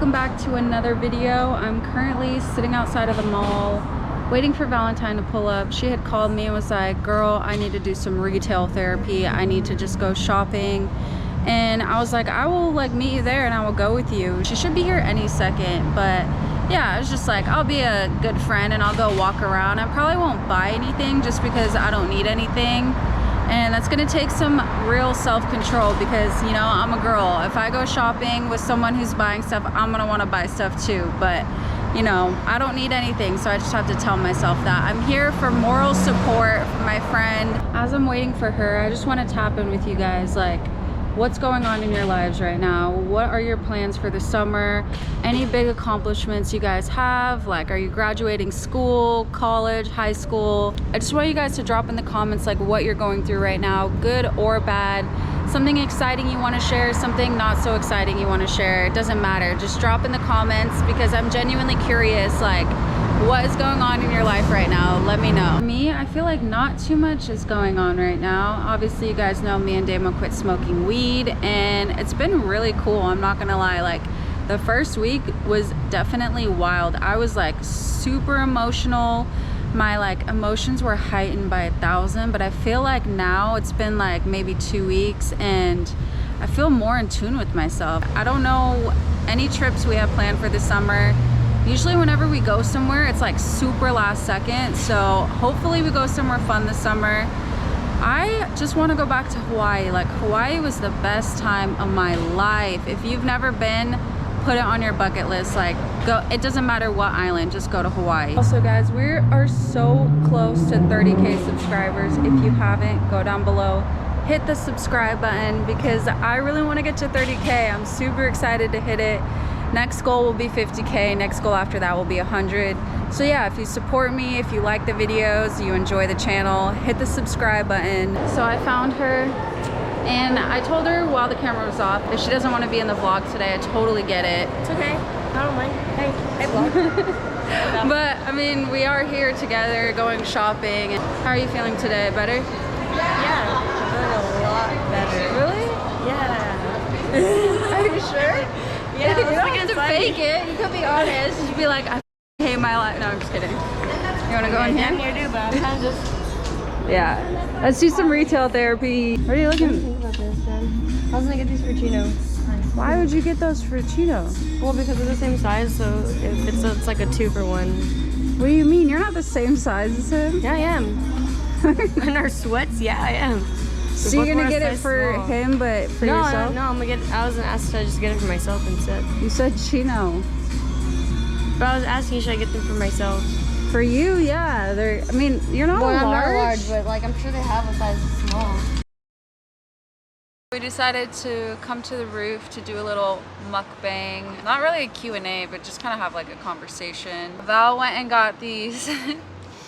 welcome back to another video. I'm currently sitting outside of the mall waiting for Valentine to pull up. She had called me and was like, girl, I need to do some retail therapy. I need to just go shopping. And I was like, I will like meet you there and I will go with you. She should be here any second, but yeah, I was just like, I'll be a good friend and I'll go walk around. I probably won't buy anything just because I don't need anything. And that's gonna take some real self-control because, you know, I'm a girl. If I go shopping with someone who's buying stuff, I'm gonna wanna buy stuff too. But, you know, I don't need anything, so I just have to tell myself that. I'm here for moral support from my friend. As I'm waiting for her, I just wanna tap in with you guys, like, what's going on in your lives right now? What are your plans for the summer? Any big accomplishments you guys have? Like, are you graduating school, college, high school? I just want you guys to drop in the comments like what you're going through right now, good or bad. Something exciting you want to share, something not so exciting you want to share. It doesn't matter. Just drop in the comments because I'm genuinely curious, like, what is going on in your life right now? Let me know. Me, I feel like not too much is going on right now. Obviously, you guys know me and Damo quit smoking weed and it's been really cool. I'm not gonna lie, like the first week was definitely wild. I was like super emotional. My like emotions were heightened by 1,000, but I feel like now it's been like maybe 2 weeks and I feel more in tune with myself. I don't know any trips we have planned for the summer. Usually whenever we go somewhere, it's like super last second. So hopefully we go somewhere fun this summer. I just want to go back to Hawaii. Like, Hawaii was the best time of my life. If you've never been, put it on your bucket list. Like, go, it doesn't matter what island, just go to Hawaii. Also guys, we are so close to 30K subscribers. If you haven't, go down below, hit the subscribe button because I really want to get to 30K. I'm super excited to hit it. Next goal will be 50K. Next goal after that will be 100. So yeah, if you support me, if you like the videos, you enjoy the channel, hit the subscribe button. So I found her and I told her while the camera was off, if she doesn't want to be in the vlog today, I totally get it. It's okay. I don't mind. Hey vlog. But I mean, we are here together going shopping. How are you feeling today? Better? Yeah, I'm feeling a lot better. Really? Yeah. Are you sure? Yeah, you don't have to fake it. You could be honest. You should be like, I hate my life. No, I'm just kidding. You want to go in here? Damn near do, but I'm kind of just... Yeah. Let's do some retail therapy. What are you looking? Think about this, then. I was gonna get these for Chino. Why would you get those for Chino? Well, because they're the same size, so it's like a 2-for-1 What do you mean? You're not the same size as him. Yeah, I am. In our sweats, yeah, I am. So you're gonna get it for him, but for yourself? No, I'm gonna get. I was asked to just get it for myself instead. You said Chino. But I was asking, should I get them for myself? For you, yeah. They're. I mean, you're not large. I'm not large, but like I'm sure they have a size small. We decided to come to the roof to do a little mukbang. Not really a Q&A, but just kind of have like a conversation. Val went and got these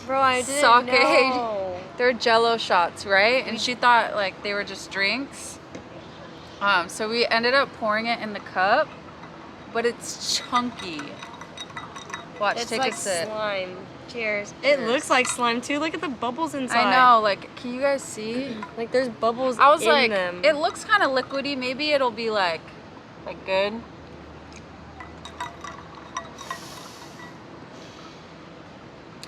Bro, I didn't sake. know. They're Jello shots, right? And she thought like they were just drinks. So we ended up pouring it in the cup, but it's chunky. Watch, It's take like a sip. slime. Cheers. It looks like slime too. Look at the bubbles inside. I know, like, can you guys see? Like there's bubbles I was in like, them. it looks kind of liquidy. Maybe it'll be like good.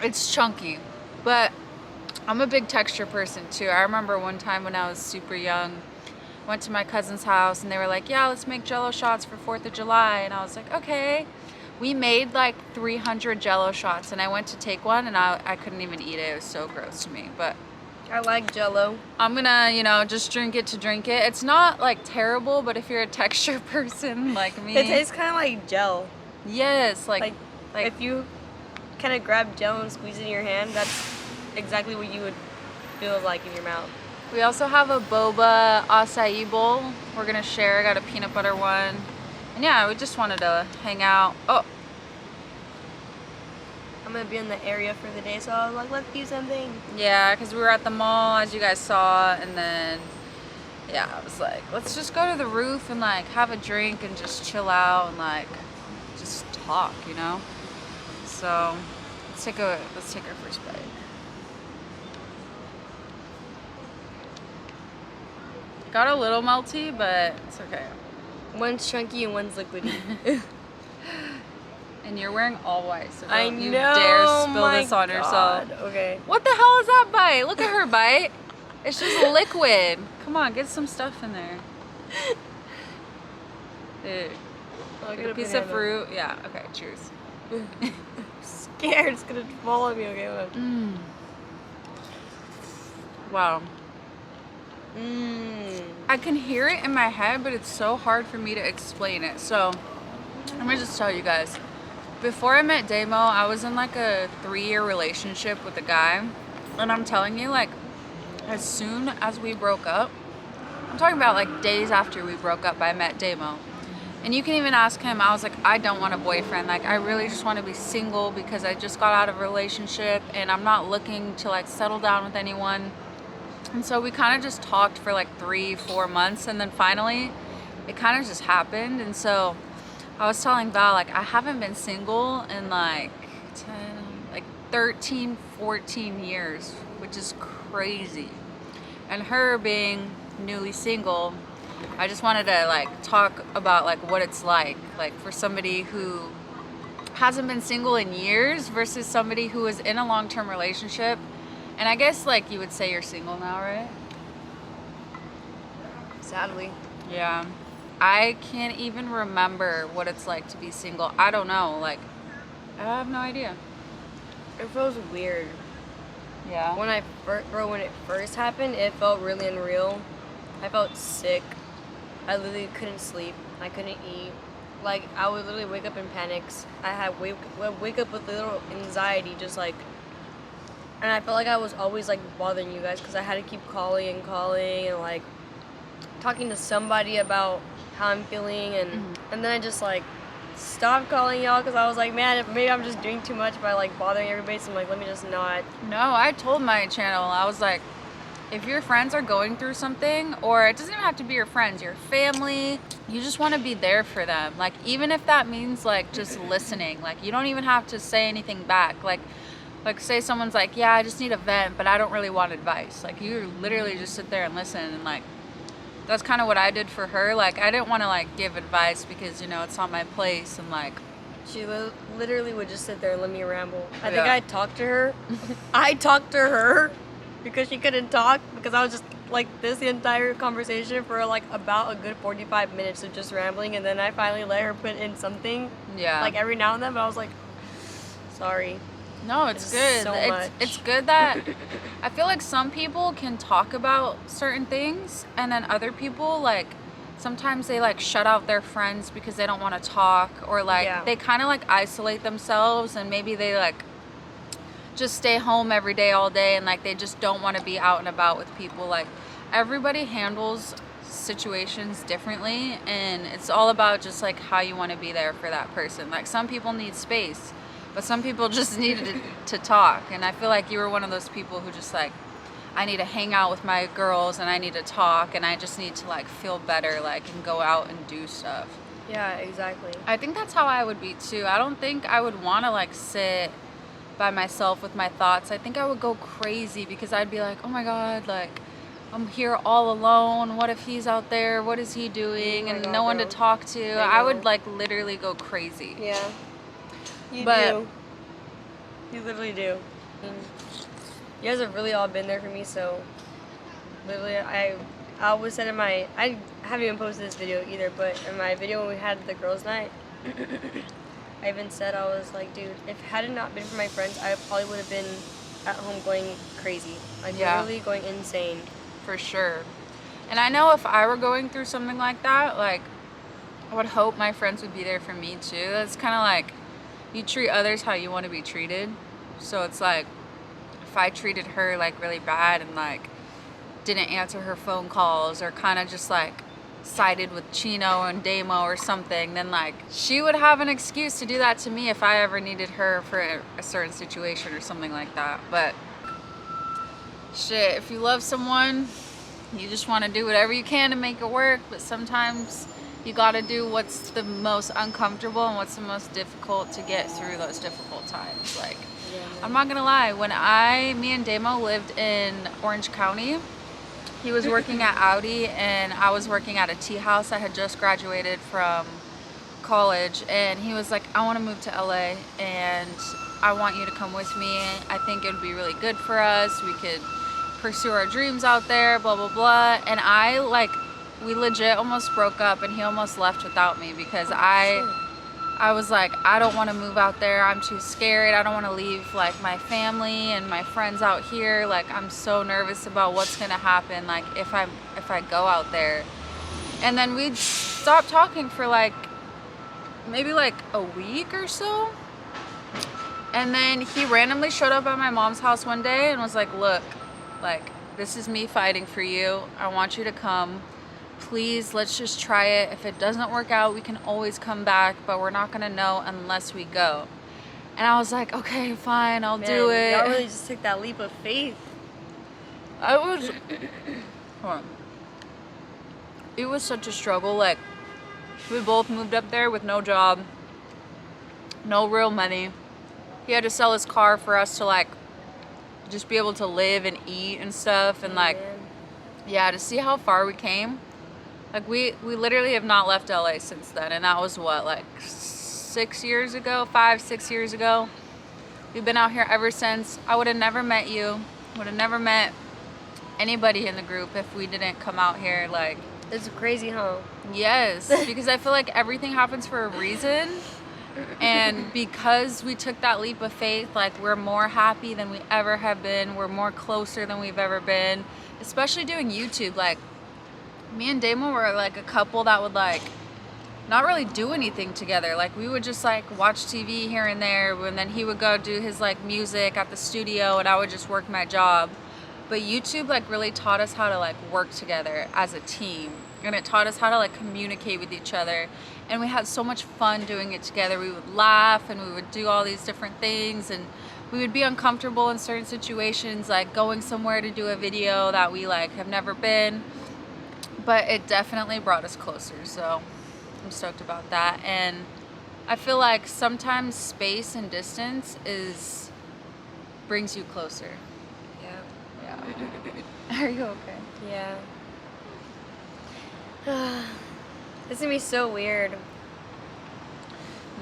It's chunky, but I'm a big texture person too. I remember one time when I was super young, went to my cousin's house and they were like, yeah, let's make Jello shots for 4th of July. And I was like, okay. We made like 300 Jello shots and I went to take one and I couldn't even eat it. It was so gross to me, but I like Jello. I'm gonna, you know, just drink it to drink it. It's not like terrible, but if you're a texture person like me. It tastes kind of like gel. Yes, like if you kind of grab gel and squeeze it in your hand, that's exactly what you would feel like in your mouth. We also have a boba acai bowl we're gonna share. I got a peanut butter one. And yeah, we just wanted to hang out. Oh, I'm gonna be in the area for the day, so I was like, let's do something. yeah, because we were at the mall, as you guys saw, and then, yeah, I was like, let's just go to the roof and like have a drink and just chill out and like just talk, you know? So let's take our first bite. Got a little melty, but it's okay. One's chunky and one's liquidy. And you're wearing all white, so I don't you know, dare spill my this on yourself. God. Okay. What the hell is that bite? Look at her bite. It's just liquid. Come on, get some stuff in there. Dude. Get a piece of fruit. Yeah, okay, cheers. I'm scared it's gonna fall on me. Okay, hold on. Wow. Mmm. I can hear it in my head, but it's so hard for me to explain it. So, let me just tell you guys. Before I met Damo, I was in like a 3-year relationship with a guy. And I'm telling you, like, as soon as we broke up, I'm talking about like days after we broke up, I met Damo. And you can even ask him, I was like, I don't want a boyfriend. Like, I really just want to be single because I just got out of a relationship and I'm not looking to like settle down with anyone. And so we kind of just talked for like 3-4 months, and then finally it kind of just happened. And so I was telling Val, like, I haven't been single in like 13, 14 years, which is crazy. And her being newly single, I just wanted to like talk about like what it's like for somebody who hasn't been single in years versus somebody who is in a long-term relationship. And I guess like you would say you're single now, right? Sadly. Yeah. I can't even remember what it's like to be single. I don't know. Like, I have no idea. It feels weird. Yeah. When it first happened, it felt really unreal. I felt sick. I literally couldn't sleep. I couldn't eat. Like, I would literally wake up in panics. I would wake up with a little anxiety, just like. And I felt like I was always like bothering you guys because I had to keep calling and like talking to somebody about how I'm feeling, and then I just like stopped calling y'all because I was like, man, maybe I'm just doing too much by like bothering everybody. So I'm like, let me just not. No, I told my channel, I was like, if your friends are going through something, or it doesn't even have to be your friends, your family, you just want to be there for them. Like, even if that means like just listening, like you don't even have to say anything back. Like say someone's like, yeah, I just need a vent, but I don't really want advice. Like, you literally just sit there and listen, and like, that's kind of what I did for her. Like, I didn't want to like give advice because, you know, it's not my place, and like, She literally would just sit there and let me ramble. I think Yeah. I talked to her. I talked to her because she couldn't talk, because I was just like this the entire conversation for like about a good 45 minutes of just rambling, and then I finally let her put in something. yeah. Like every now and then, but I was like, sorry. No, it's It's good. so much. It's good that I feel like some people can talk about certain things, and then other people, like, sometimes they like shut out their friends because they don't want to talk, or like Yeah. they kind of like isolate themselves, and maybe they like just stay home every day all day, and like they just don't want to be out and about with people. Like, everybody handles situations differently, and it's all about just like how you want to be there for that person. Like, some people need space, but some people just needed to talk, and I feel like you were one of those people who just like, I need to hang out with my girls and I need to talk and I just need to like feel better, like, and go out and do stuff. Yeah, exactly. I think that's how I would be too. I don't think I would want to like sit by myself with my thoughts. I think I would go crazy because I'd be like, oh my God, like, I'm here all alone. What if he's out there? What is he doing? Oh my And God, no one to bro. talk to. I I would know. like literally go crazy. Yeah. You But- do. You literally do. You guys have really all been there for me, so literally I always said in my, I haven't even posted this video either, but in my video when we had the girls' night, I even said, I was like, dude, if had it not been for my friends, I probably would have been at home going crazy. Like, Yeah. literally going insane. For sure. And I know if I were going through something like that, like, I would hope my friends would be there for me too. It's kind of like you treat others how you want to be treated. So it's like, if I treated her like really bad and like didn't answer her phone calls, or kind of just like sided with Chino and Damo or something, then like she would have an excuse to do that to me if I ever needed her for a certain situation or something like that. But shit, if you love someone, you just want to do whatever you can to make it work, but sometimes you got to do what's the most uncomfortable and what's the most difficult to get through those difficult times. Like, I'm not gonna lie, when me and Damo lived in Orange County, he was working at Audi and I was working at a tea house. I had just graduated from college, and he was like, I want to move to LA and I want you to come with me. I think it would be really good for us. We could pursue our dreams out there, blah, blah, blah. And I, like, we legit almost broke up, and he almost left without me because I was like, I don't want to move out there. I'm too scared. I don't want to leave, like, my family and my friends out here. Like, I'm so nervous about what's going to happen, like, if I go out there. And then we stopped talking for, like, maybe, like, a week or so. And then he randomly showed up at my mom's house one day and was like, look, like, this is me fighting for you. I want you to come. Please, let's just try it. If it doesn't work out, we can always come back, but we're not gonna know unless we go. And I was like, okay, fine, I'll do it. Y'all really just took that leap of faith. Hold on. It was such a struggle. Like, we both moved up there with no job, no real money. He had to sell his car for us to, like, just be able to live and eat and stuff. And, like, yeah, to see how far we came. Like, we literally have not left LA since then, and that was what, like 6 years ago, 5-6 years ago. We've been out here ever since. I would have never met you, would have never met anybody in the group if we didn't come out here. Like, it's crazy, huh? Yes, because I feel like everything happens for a reason, and because we took that leap of faith, like, we're more happy than we ever have been. We're more closer than we've ever been, especially doing YouTube. Like, me and Damon were like a couple that would, like, not really do anything together. Like, we would just, like, watch TV here and there, and then he would go do his, like, music at the studio, and I would just work my job. But YouTube, like, really taught us how to, like, work together as a team, and it taught us how to, like, communicate with each other, and we had so much fun doing it together. We would laugh, and we would do all these different things, and we would be uncomfortable in certain situations, like going somewhere to do a video that we, like, have never been. But it definitely brought us closer, so I'm stoked about that. And I feel like sometimes space and distance brings you closer. Yeah. Are you okay? Yeah. This is gonna be so weird.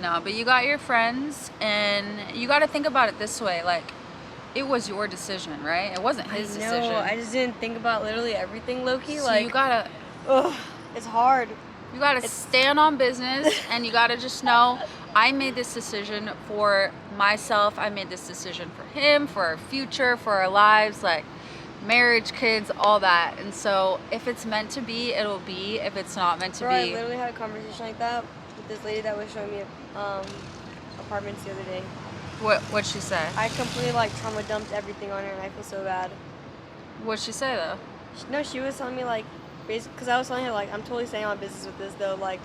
No, but you got your friends, and you got to think about it this way. Like, it was your decision, right? It wasn't his decision. No, I just didn't think about literally everything, low-key. So like, you gotta... it's hard. You gotta stand on business, and you gotta just know, I made this decision for myself. I made this decision for him, for our future, for our lives, like marriage, kids, all that. And so if it's meant to be, it'll be. If it's not meant to be... I literally had a conversation like that with this lady that was showing me apartments the other day. What'd she say? I completely, like, trauma dumped everything on her, and I feel so bad. What'd she say, though? No, she was telling me, like, basically, because I was telling her, like, I'm totally staying on business with this, though, like,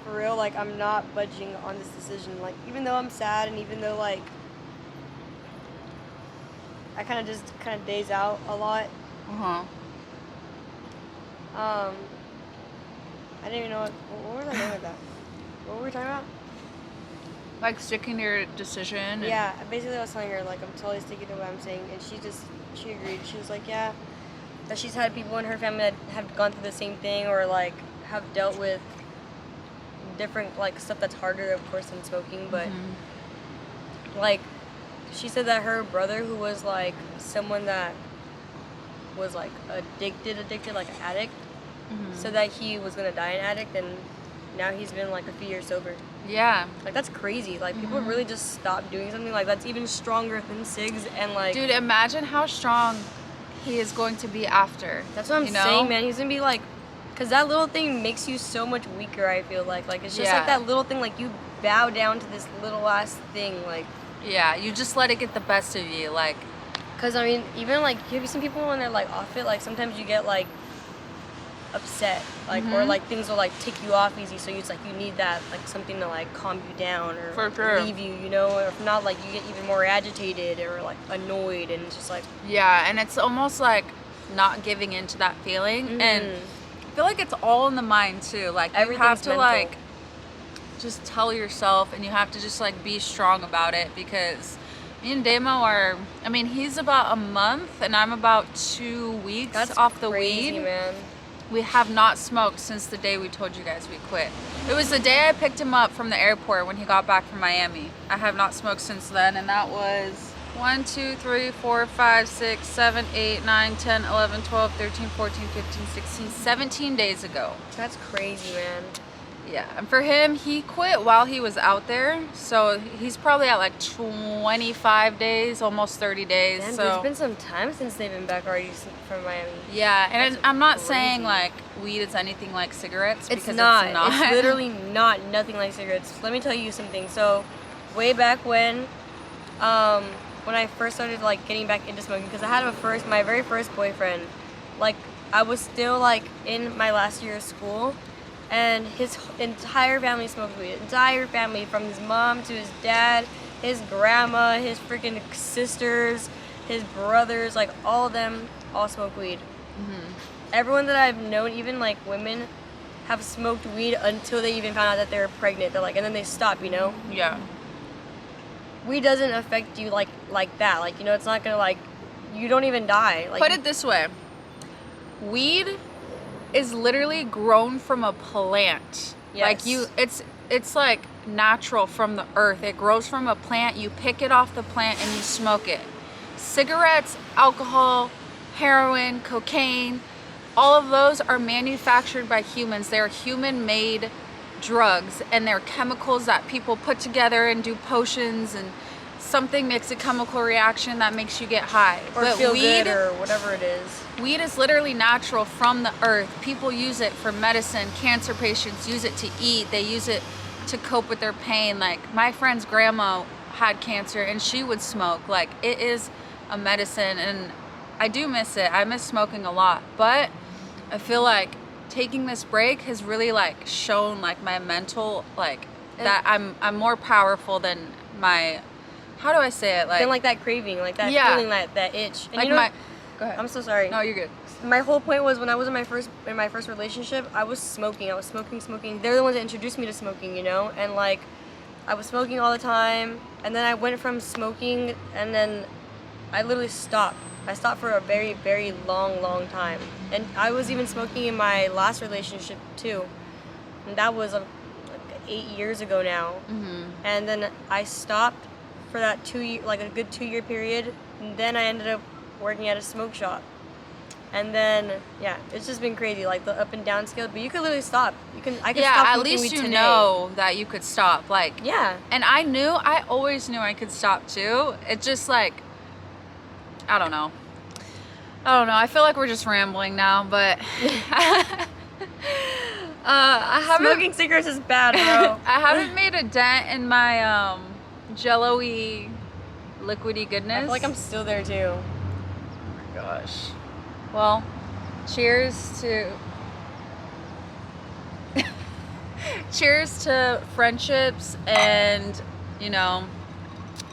for real, like, I'm not budging on this decision. Like, even though I'm sad, and even though, like, I kind of daze out a lot. I didn't even know what was I doing with that? What were we talking about? Like, sticking to your decision? Yeah, basically I was telling her, like, I'm totally sticking to what I'm saying, and she agreed. She was like, yeah, that she's had people in her family that have gone through the same thing, or, like, have dealt with different, like, stuff that's harder, of course, than smoking, but, like, she said that her brother, who was, like, someone that was, like, addicted, like, an addict, said that he was gonna die an addict, and now he's been, like, a few years sober. Yeah. Like, that's crazy. Like, people really just stop doing something like that's even stronger than cigs, and, like... Dude, imagine how strong he is going to be after. That's what I'm saying, man. He's gonna be, like... Because that little thing makes you so much weaker, I feel like. Like, it's just, like, that little thing, like, you bow down to this little-ass thing, like... Yeah, you just let it get the best of you, like... Because, I mean, even, like, have you seen people when they're, like, off it? Like, sometimes you get, like... upset, like, or, like, things will, like, tick you off easy, so it's like you need that, like, something to, like, calm you down, or for sure, leave you, you know, or if not, like, you get even more agitated or, like, annoyed, and it's just like... Yeah, and it's almost like not giving into that feeling, and I feel like it's all in the mind, too. Like, you have to, like, just tell yourself, and you have to just, like, be strong about it, because me and Damo are, I mean, he's about a month, and I'm about 2 weeks off the weed. Man. We have not smoked since the day we told you guys we quit. It was the day I picked him up from the airport when he got back from Miami. I have not smoked since then, and that was 1, 2, 3, 4, 5, 6, 7, 8, 9, 10, 11, 12, 13, 14, 15, 16, 17 days ago. That's crazy, man. Yeah, and for him, he quit while he was out there, so he's probably at like 25 days, almost 30 days. Man, so there's been some time since they've been back already from Miami. yeah, and That's I'm not crazy. saying like weed is anything like cigarettes, because It's not. it's not. It's literally not nothing like cigarettes. Let me tell you something. So, way back when I first started like getting back into smoking, because I had my very first boyfriend. Like, I was still like in my last year of school, and his entire family smoked weed. Entire family, from his mom to his dad, his grandma, his freaking sisters, his brothers, like all of them all smoke weed. Mm-hmm. Everyone that I've known, even like women, have smoked weed until they even found out that they were pregnant. They're like, and then they stop, you know? Yeah. Weed doesn't affect you like that. Like, you know, it's not gonna like, you don't even die. Like, Put it this way. Weed is literally grown from a plant. Yes. Like it's like natural from the earth. It grows from a plant. You pick it off the plant and you smoke it. Cigarettes, alcohol, heroin, cocaine, all of those are manufactured by humans. They're human-made drugs, and they're chemicals that people put together and do potions, and something makes a chemical reaction that makes you get high. or But feel weed, good or whatever it is. weed is literally natural from the earth. People use it for medicine. Cancer patients use it to eat. They use it to cope with their pain. Like, my friend's grandma had cancer and she would smoke. Like, it is a medicine, and I do miss it. I miss smoking a lot, but I feel like taking this break has really like shown like my mental, like, that I'm more powerful than my, how do I say it? Like, Then like that craving, like that Yeah. feeling, that itch. And like you know, my, go ahead. I'm so sorry. No, you're good. My whole point was, when I was in my first relationship, I was smoking. They're the ones that introduced me to smoking, you know? And like, I was smoking all the time, and then I went from smoking, and then I literally stopped. I stopped for a very, very long time. And I was even smoking in my last relationship too. And that was like 8 years ago now. Mm-hmm. And then I stopped for that 2 year, like a good 2 year period. And then I ended up working at a smoke shop. And then, yeah, it's just been crazy, like the up and down scale. But you could literally stop. I could Yeah, stop at smoking least weed you today. know that you could stop. Like, Yeah. and I always knew I could stop too. It just like, I don't know. I feel like we're just rambling now, but I haven't. Smoking cigarettes is bad, bro. I haven't made a dent in my jello-y, liquidy goodness. I feel like I'm still there too. Oh my gosh. Well, cheers to cheers to friendships and, you know,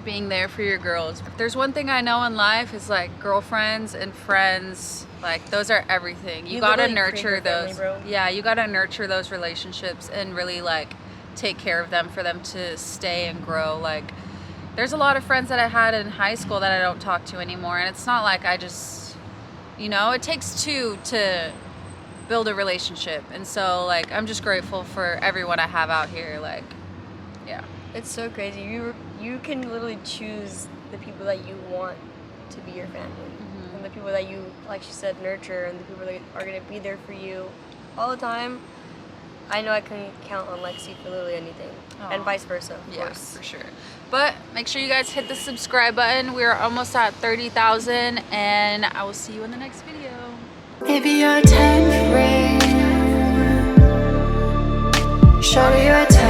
being there for your girls. If there's one thing I know in life, is like girlfriends and friends, like those are everything. You gotta literally create nurture your family, those. bro. Yeah, you gotta nurture those relationships and really like take care of them for them to stay and grow. Like, there's a lot of friends that I had in high school that I don't talk to anymore, and it's not like I just, you know, it takes two to build a relationship. And so like, I'm just grateful for everyone I have out here. Like, yeah. It's so crazy. You can literally choose the people that you want to be your family. Mm-hmm. And the people that you, like she said, nurture, and the people that are going to be there for you all the time. I know I can count on Lexi for literally anything. And Aw. vice versa, of Yeah, course. for sure. But make sure you guys hit the subscribe button. We're almost at 30,000, and I will see you in the next video. Maybe you're temporary. Shorty, you're temporary.